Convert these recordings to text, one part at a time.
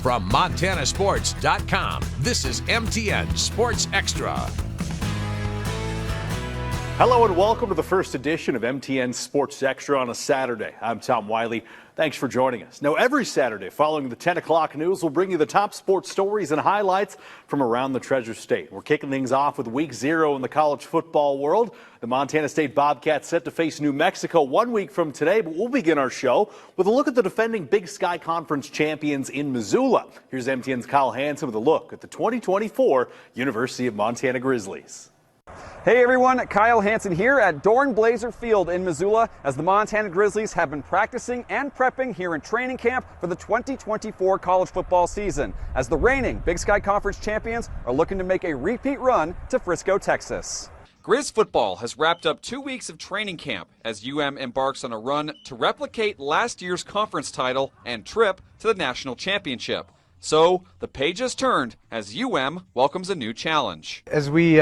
From MontanaSports.com, this is MTN Sports Extra. Hello and welcome to the first edition of MTN Sports Extra on a Saturday. I'm Tom Wiley. Thanks for joining us. Now, every Saturday following the 10 o'clock news, we'll bring you the top sports stories and highlights from around the Treasure State. We're kicking things off with week 0 in the college football world. The Montana State Bobcats set to face New Mexico 1 week from today, but we'll begin our show with a look at the defending Big Sky Conference champions in Missoula. Here's MTN's Kyle Hansen with a look at the 2024 University of Montana Grizzlies. Hey everyone, Kyle Hansen here at Dorn Blazer Field in Missoula as the Montana Grizzlies have been practicing and prepping here in training camp for the 2024 college football season as the reigning Big Sky Conference champions are looking to make a repeat run to Frisco, Texas. Grizz football has wrapped up 2 weeks of training camp as UM embarks on a run to replicate last year's conference title and trip to the national championship. So the page has turned as UM welcomes a new challenge. As we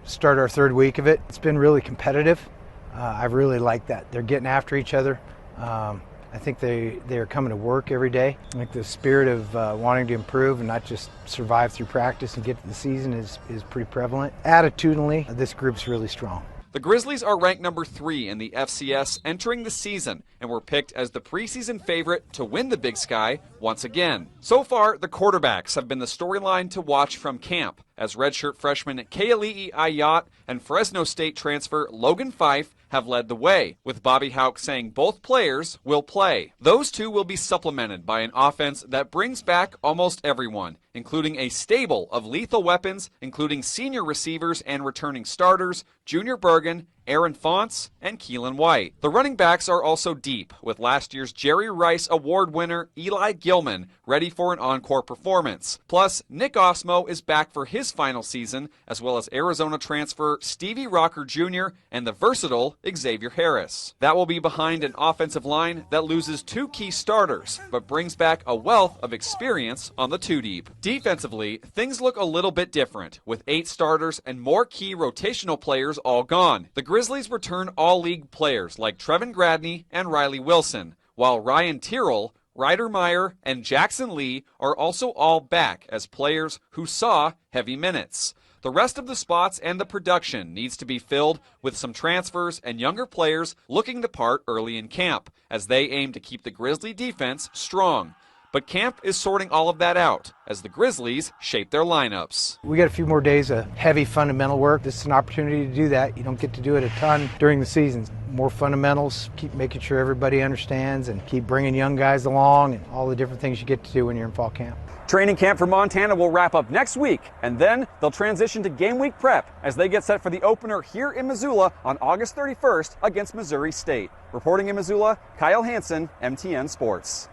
start our third week of it, it's been really competitive. I really like that. They're getting after each other. I think they're coming to work every day. I think the spirit of wanting to improve and not just survive through practice and get to the season is pretty prevalent. Attitudinally, this group's really strong. The Grizzlies are ranked number 3 in the FCS entering the season and were picked as the preseason favorite to win the Big Sky once again. So far, the quarterbacks have been the storyline to watch from camp as redshirt freshman Keali'i Ayat and Fresno State transfer Logan Fife have led the way, with Bobby Hauck saying both players will play. Those two will be supplemented by an offense that brings back almost everyone, including a stable of lethal weapons, including senior receivers and returning starters, Junior Bergen, Aaron Fonts, and Keelan White. The running backs are also deep, with last year's Jerry Rice Award winner Eli Gilman ready for an encore performance. Plus, Nick Osmo is back for his final season, as well as Arizona transfer Stevie Rocker Jr. and the versatile Xavier Harris. That will be behind an offensive line that loses 2 key starters, but brings back a wealth of experience on the 2-deep. Defensively, things look a little bit different, with 8 starters and more key rotational players all gone. The Grizzlies return all-league players like Trevin Gradney and Riley Wilson, while Ryan Tyrrell, Ryder Meyer, and Jackson Lee are also all back as players who saw heavy minutes. The rest of the spots and the production needs to be filled with some transfers and younger players looking the part early in camp, as they aim to keep the Grizzly defense strong. But camp is sorting all of that out as the Grizzlies shape their lineups. We got a few more days of heavy fundamental work. This is an opportunity to do that. You don't get to do it a ton during the season. More fundamentals, keep making sure everybody understands and keep bringing young guys along and all the different things you get to do when you're in fall camp. Training camp for Montana will wrap up next week, and then they'll transition to game week prep as they get set for the opener here in Missoula on August 31st against Missouri State. Reporting in Missoula, Kyle Hansen, MTN Sports.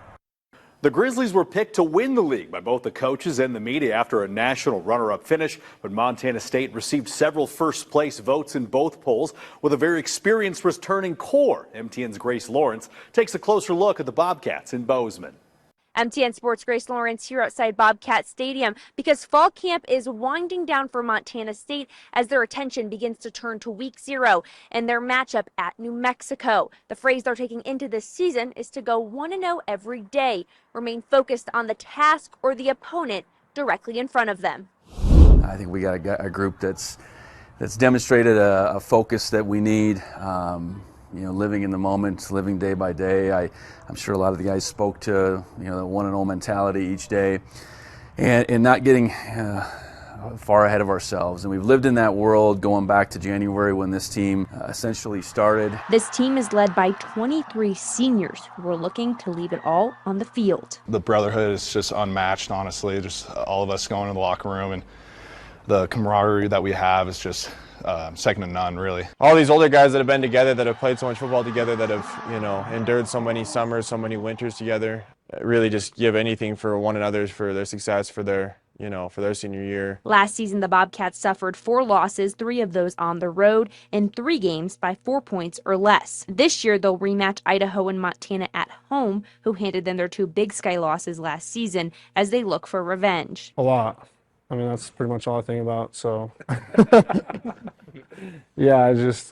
The Grizzlies were picked to win the league by both the coaches and the media after a national runner-up finish, but Montana State received several first-place votes in both polls with a very experienced returning core. MTN's Grace Lawrence takes a closer look at the Bobcats in Bozeman. MTN Sports' Grace Lawrence here outside Bobcat Stadium because fall camp is winding down for Montana State as their attention begins to turn to week 0 and their matchup at New Mexico. The phrase they're taking into this season is to go 1-0 every day, remain focused on the task or the opponent directly in front of them. I think we got a group that's demonstrated a focus that we need. Living in the moment, living day by day. I'm sure a lot of the guys spoke to, the 1-0 mentality each day and not getting far ahead of ourselves. And we've lived in that world going back to January when this team essentially started. This team is led by 23 seniors who are looking to leave it all on the field. The brotherhood is just unmatched, honestly. Just all of us going in the locker room and the camaraderie that we have is just second to none, really. All these older guys that have been together, that have played so much football together, that have, endured so many summers, so many winters together, really just give anything for one another, for their success, for their, for their senior year. Last season, the Bobcats suffered 4 losses, 3 of those on the road, and 3 games by 4 points or less. This year, they'll rematch Idaho and Montana at home, who handed them their 2 Big Sky losses last season, as they look for revenge. A lot. I mean, that's pretty much all I think about, so. Yeah, I'm just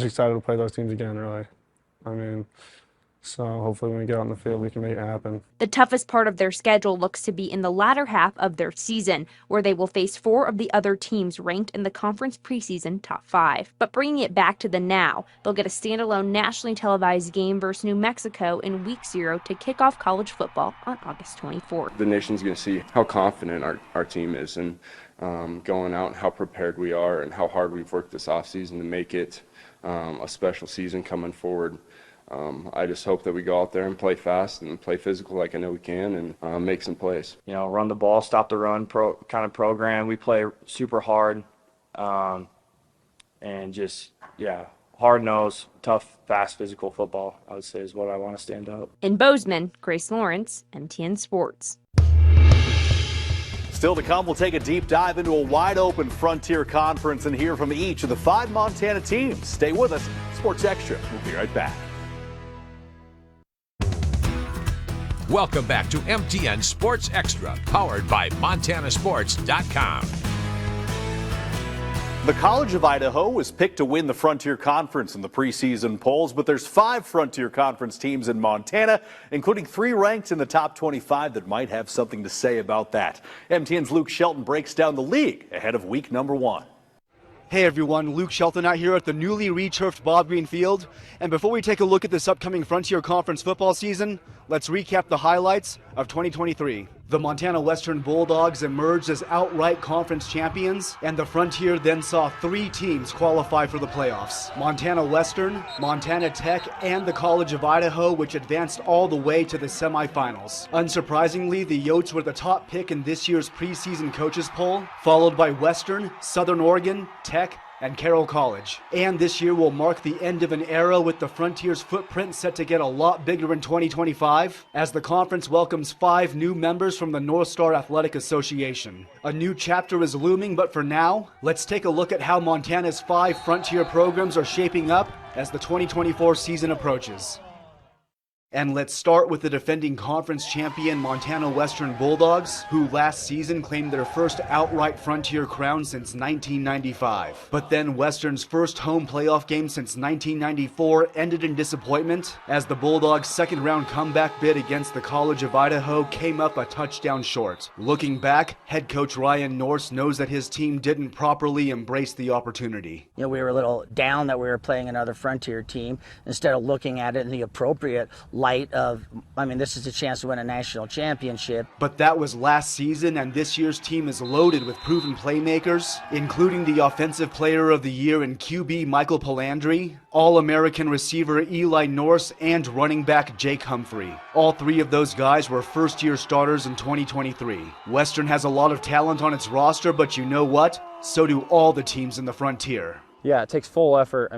excited to play those teams again, really. I mean, So hopefully when we get out on the field, we can make it happen. The toughest part of their schedule looks to be in the latter half of their season, where they will face 4 of the other teams ranked in the conference preseason top 5. But bringing it back to the now, they'll get a standalone nationally televised game versus New Mexico in week 0 to kick off college football on August 24th. The nation's going to see how confident our team is and going out and how prepared we are and how hard we've worked this offseason to make it a special season coming forward. I just hope that we go out there and play fast and play physical like I know we can and make some plays. You know, run the ball, stop the run kind of program. We play super hard and just, hard-nosed, tough, fast, physical football, I would say, is what I want to stand out. In Bozeman, Grace Lawrence, MTN Sports. Still to come, we'll take a deep dive into a wide-open Frontier Conference and hear from each of the 5 Montana teams. Stay with us. Sports Extra. We'll be right back. Welcome back to MTN Sports Extra, powered by MontanaSports.com. The College of Idaho was picked to win the Frontier Conference in the preseason polls, but there's 5 Frontier Conference teams in Montana, including 3 ranked in the top 25 that might have something to say about that. MTN's Luke Shelton breaks down the league ahead of week number 1. Hey everyone, Luke Shelton out here at the newly returfed Bob Green Field. And before we take a look at this upcoming Frontier Conference football season, let's recap the highlights of 2023. The Montana Western Bulldogs emerged as outright conference champions, and the Frontier then saw 3 teams qualify for the playoffs. Montana Western, Montana Tech, and the College of Idaho, which advanced all the way to the semifinals. Unsurprisingly, the Yotes were the top pick in this year's preseason coaches poll, followed by Western, Southern Oregon, Tech, and Carroll College. And this year will mark the end of an era, with the Frontier's footprint set to get a lot bigger in 2025 as the conference welcomes 5 new members from the North Star Athletic Association. A new chapter is looming, but for now, let's take a look at how Montana's 5 Frontier programs are shaping up as the 2024 season approaches. And let's start with the defending conference champion Montana Western Bulldogs, who last season claimed their first outright Frontier crown since 1995. But then Western's first home playoff game since 1994 ended in disappointment as the Bulldogs' second-round comeback bid against the College of Idaho came up a touchdown short. Looking back, head coach Ryan Norse knows that his team didn't properly embrace the opportunity. You know, we were a little down that we were playing another Frontier team instead of looking at it in the appropriate light of, this is a chance to win a national championship. But that was last season, and this year's team is loaded with proven playmakers, including the Offensive Player of the Year in QB Michael Palandri, All-American receiver Eli Norse, and running back Jake Humphrey. All 3 of those guys were first-year starters in 2023. Western has a lot of talent on its roster, but you know what? So do all the teams in the Frontier. Yeah, it takes full effort.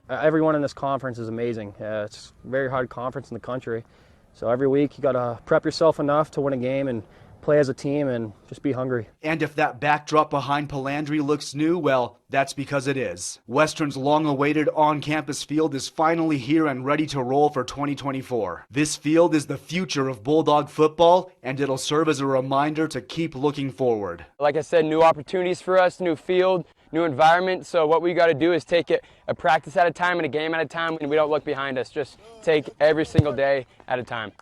Everyone in this conference is amazing. It's a very hard conference in the country. So every week you got to prep yourself enough to win a game and play as a team and just be hungry. And if that backdrop behind Palandri looks new, well, that's because it is. Western's long-awaited on-campus field is finally here and ready to roll for 2024. This field is the future of Bulldog football, and it'll serve as a reminder to keep looking forward. Like I said, new opportunities for us, new field, new environment. So what we got to do is take it a practice at a time and a game at a time, and we don't look behind us. Just take every single day at a time.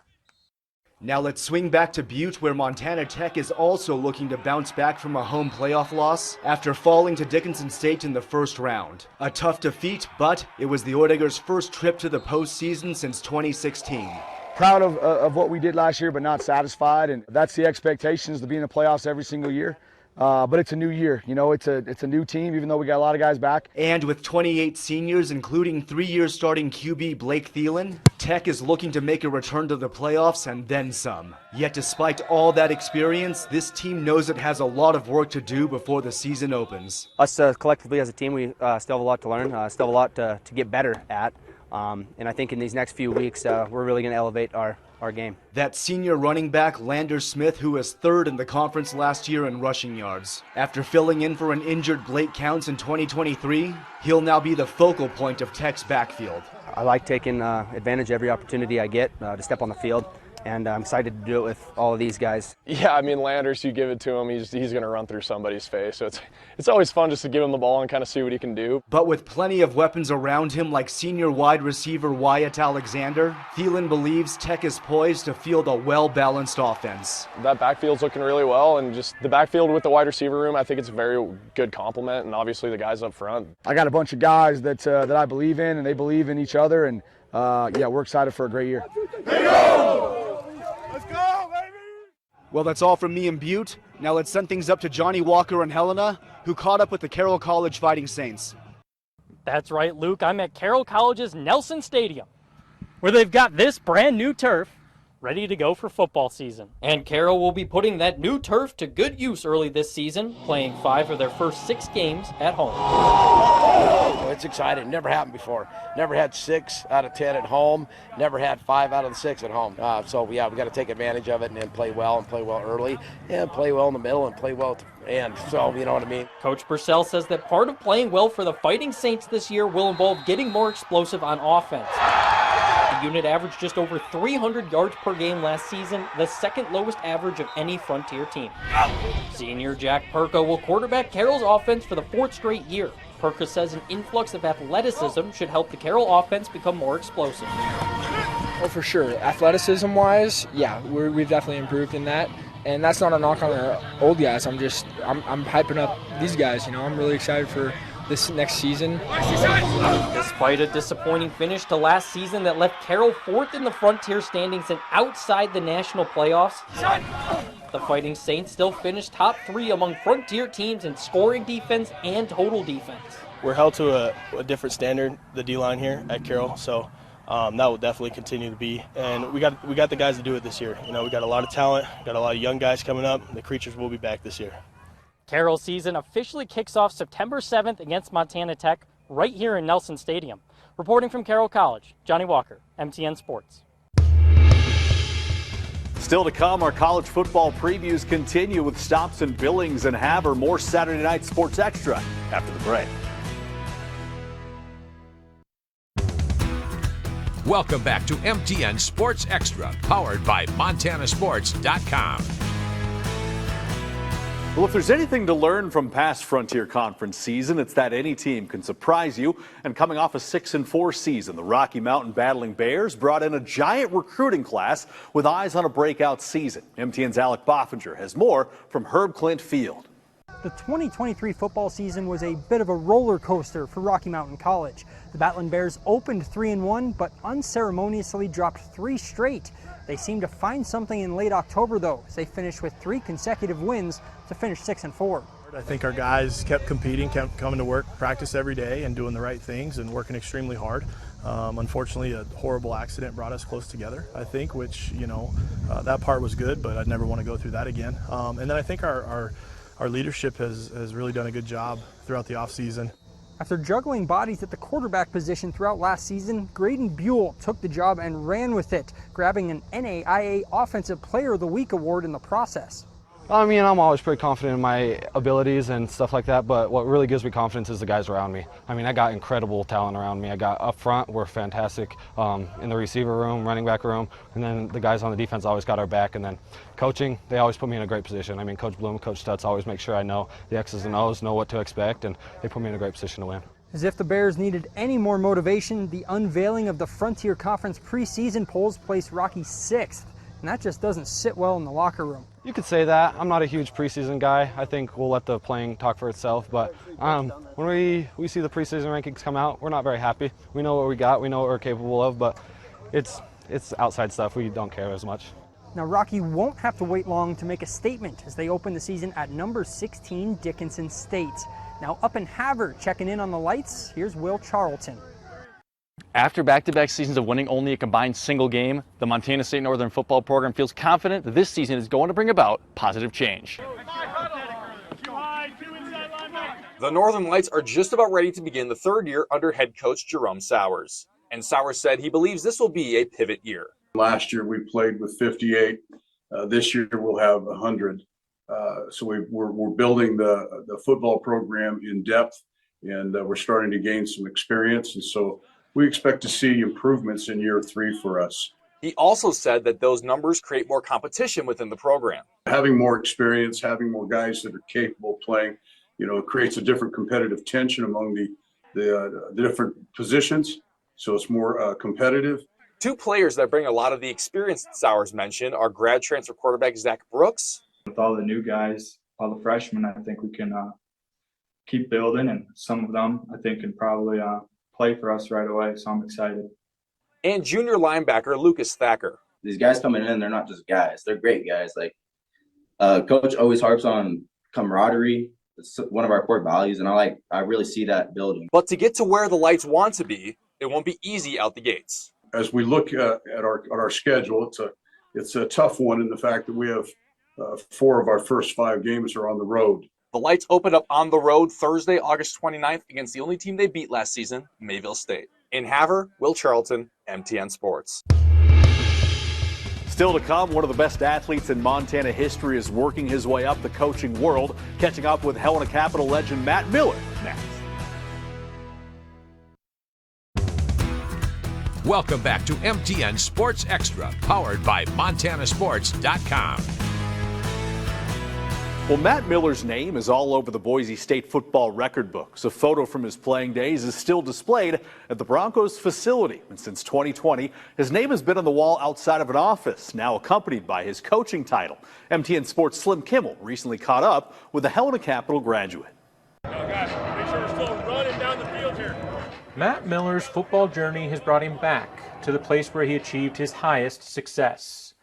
Now let's swing back to Butte, where Montana Tech is also looking to bounce back from a home playoff loss after falling to Dickinson State in the first round. A tough defeat, but it was the Oregon's first trip to the postseason since 2016. Proud of what we did last year, but not satisfied, and that's the expectations, to be in the playoffs every single year. But it's a new year, it's a new team, even though we got a lot of guys back. And with 28 seniors, including 3-year starting QB Blake Thielen, Tech is looking to make a return to the playoffs and then some. Yet despite all that experience, this team knows it has a lot of work to do before the season opens. Us collectively as a team, we still have a lot to learn, still have a lot to get better at. And I think in these next few weeks, we're really going to elevate our game. That senior running back, Lander Smith, who was 3rd in the conference last year in rushing yards. After filling in for an injured Blake Counts in 2023, he'll now be the focal point of Tech's backfield. I like taking advantage of every opportunity I get to step on the field. and I'm excited to do it with all of these guys. Yeah, I mean, Landers, you give it to him, he's going to run through somebody's face. So it's always fun just to give him the ball and kind of see what he can do. But with plenty of weapons around him like senior wide receiver Wyatt Alexander, Thielen believes Tech is poised to field a well-balanced offense. That backfield's looking really well, and just the backfield with the wide receiver room, I think it's a very good complement, and obviously the guys up front. I got a bunch of guys that I believe in, and they believe in each other, and yeah, we're excited for a great year. Let's go, baby! Well, that's all from me and Butte. Now let's send things up to Johnny Walker and Helena, who caught up with the Carroll College Fighting Saints. That's right, Luke. I'm at Carroll College's Nelson Stadium, where they've got this brand new turf ready to go for football season. And Carroll will be putting that new turf to good use early this season, playing 5 of their first 6 games at home. Oh, it's exciting. Never happened before. Never had 6 out of 10 at home. Never had 5 out of the 6 at home. So yeah, we got to take advantage of it and play well early, and play well in the middle and play well at the end. So you know what I mean. Coach Purcell says that part of playing well for the Fighting Saints this year will involve getting more explosive on offense. The unit averaged just over 300 yards per game last season, the second lowest average of any Frontier team. Senior Jack Perka will quarterback Carroll's offense for the 4th straight year. Perka says an influx of athleticism should help the Carroll offense become more explosive. Oh, for sure. Athleticism-wise, yeah, we've definitely improved in that. And that's not a knock on our old guys. I'm hyping up these guys. You know, I'm really excited for this next season. Despite a disappointing finish to last season that left Carroll 4th in the Frontier standings and outside the national playoffs, the Fighting Saints still finished top 3 among Frontier teams in scoring defense and total defense. We're held to a different standard, the D-line here at Carroll, so that will definitely continue to be. And we got the guys to do it this year. You know, we got a lot of talent, got a lot of young guys coming up. The Creatures will be back this year. Carroll season officially kicks off September 7th against Montana Tech right here in Nelson Stadium. Reporting from Carroll College, Johnny Walker, MTN Sports. Still to come, our college football previews continue with stops in Billings and Havre. More Saturday Night Sports Extra after the break. Welcome back to MTN Sports Extra, powered by MontanaSports.com. Well, if there's anything to learn from past Frontier Conference season, it's that any team can surprise you. And coming off a 6-4 season, the Rocky Mountain Battling Bears brought in a giant recruiting class with eyes on a breakout season. MTN's Alec Boffinger has more from Herb Clint Field. The 2023 football season was a bit of a roller coaster for Rocky Mountain College. The Battling Bears opened 3-1, but unceremoniously dropped 3 straight. They seemed to find something in late October, though, as they finished with 3 consecutive wins to finish 6-4. I think our guys kept competing, kept coming to work, practice every day, and doing the right things and working extremely hard. Unfortunately, a horrible accident brought us close together, I think, which, you know, that part was good, but I'd never want to go through that again. And then I think our leadership has really done a good job throughout the offseason. After juggling bodies at the quarterback position throughout last season, Graydon Buell took the job and ran with it, grabbing an NAIA Offensive Player of the Week award in the process. I mean, I'm always pretty confident in my abilities and stuff like that, but what really gives me confidence is the guys around me. I mean, I got incredible talent around me. I got up front, we're fantastic in the receiver room, running back room, and then the guys on the defense always got our back. And then coaching, they always put me in a great position. I mean, Coach Bloom, Coach Stutz always make sure I know the X's and O's, know what to expect, and they put me in a great position to win. As if the Bears needed any more motivation, the unveiling of the Frontier Conference preseason polls placed Rocky 6th, and that just doesn't sit well in the locker room. You could say that. I'm not a huge preseason guy. I think we'll let the playing talk for itself, but when we see the preseason rankings come out, we're not very happy. We know what we got, we know what we're capable of, but it's outside stuff. We don't care as much. Now, Rocky won't have to wait long to make a statement as they open the season at number 16 Dickinson State. Now up in Havre, checking in on the lights, here's Will Charlton. After back-to-back seasons of winning only a combined single game, the Montana State Northern football program feels confident that this season is going to bring about positive change. The Northern Lights are just about ready to begin the 3rd year under head coach Jerome Sowers. And Sowers said he believes this will be a pivot year. Last year we played with 58. This year we'll have 100. So we're building the football program in depth, and we're starting to gain some experience. And so we expect to see improvements in year 3 for us. He also said that those numbers create more competition within the program. Having more experience, having more guys that are capable of playing, it creates a different competitive tension among the different positions. So it's more competitive. Two players that bring a lot of the experience that Sowers mentioned are grad transfer quarterback Zach Brooks. With all the new guys, all the freshmen, I think we can keep building, and some of them I think can probably play for us right away. So I'm excited. And junior linebacker Lucas Thacker. These guys coming in, they're not just guys; they're great guys. Like Coach always harps on camaraderie. It's one of our core values, and I really see that building. But to get to where the Lights want to be, it won't be easy out the gates. As we look at our schedule, it's a tough one in the fact that we have 4 of our first 5 games are on the road. The Lights opened up on the road Thursday, August 29th against the only team they beat last season, Mayville State. In Havre, Will Charlton, MTN Sports. Still to come, one of the best athletes in Montana history is working his way up the coaching world, catching up with Helena Capital legend Matt Miller next. Welcome back to MTN Sports Extra, powered by MontanaSports.com. Well, Matt Miller's name is all over the Boise State football record books. A photo from his playing days is still displayed at the Broncos facility. And since 2020, his name has been on the wall outside of an office, now accompanied by his coaching title. MTN Sports' Slim Kimmel recently caught up with the Helena Capital graduate. Guys, make sure we're still running down the field here. Matt Miller's football journey has brought him back to the place where he achieved his highest success.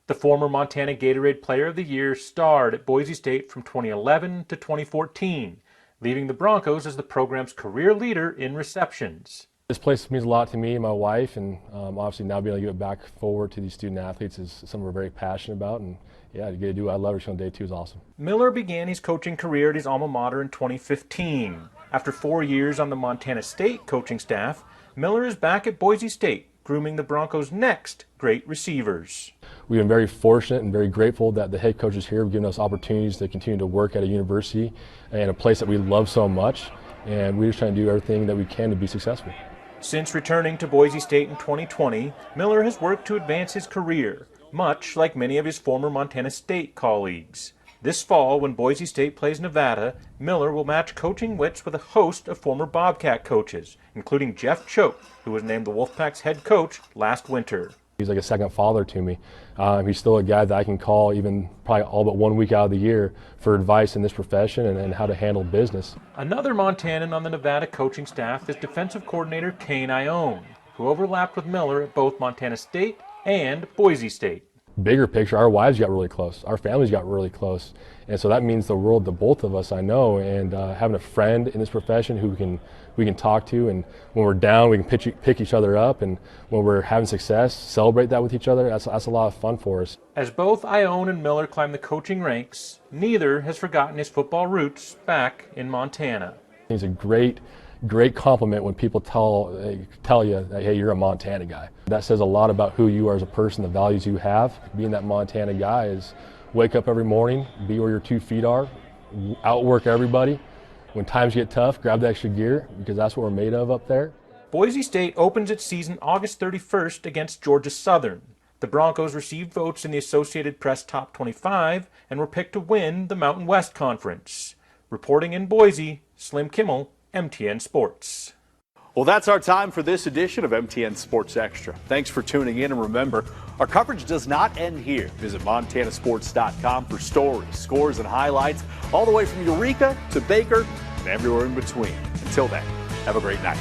The former Montana Gatorade Player of the Year starred at Boise State from 2011 to 2014, leaving the Broncos as the program's career leader in receptions. This place means a lot to me and my wife, and obviously now being able to give it back forward to these student athletes is something we're very passionate about, and yeah, to get to do what I love every single day too is awesome. Miller began his coaching career at his alma mater in 2015. After 4 years on the Montana State coaching staff, Miller is back at Boise State, grooming the Broncos' next great receivers. We've been very fortunate and very grateful that the head coaches here have given us opportunities to continue to work at a university and a place that we love so much, and we're just trying to do everything that we can to be successful. Since returning to Boise State in 2020, Miller has worked to advance his career, much like many of his former Montana State colleagues. This fall, when Boise State plays Nevada, Miller will match coaching wits with a host of former Bobcat coaches, including Jeff Choate, who was named the Wolfpack's head coach last winter. He's like a second father to me. He's still a guy that I can call even probably all but 1 week out of the year for advice in this profession and how to handle business. Another Montanan on the Nevada coaching staff is defensive coordinator Kane Ione, who overlapped with Miller at both Montana State and Boise State. Bigger picture, our wives got really close, our families got really close, and so that means the world to both of us, I know, and having a friend in this profession who we can talk to, and when we're down we can pick each other up, and when we're having success, celebrate that with each other. That's a lot of fun for us. As both Ione and Miller climb the coaching ranks, neither has forgotten his football roots back in Montana. He's a great compliment when people tell you that, hey, you're a Montana guy. That says a lot about who you are as a person, the values you have. Being that Montana guy is wake up every morning, be where your 2 feet are, outwork everybody. When times get tough, grab the extra gear, because that's what we're made of up there. Boise State opens its season August 31st against Georgia Southern. The Broncos received votes in the Associated Press Top 25 and were picked to win the Mountain West Conference. Reporting in Boise, Slim Kimmel, MTN Sports. Well, that's our time for this edition of MTN Sports Extra. Thanks for tuning in, and remember, our coverage does not end here. Visit MontanaSports.com for stories, scores, and highlights all the way from Eureka to Baker and everywhere in between. Until then, have a great night.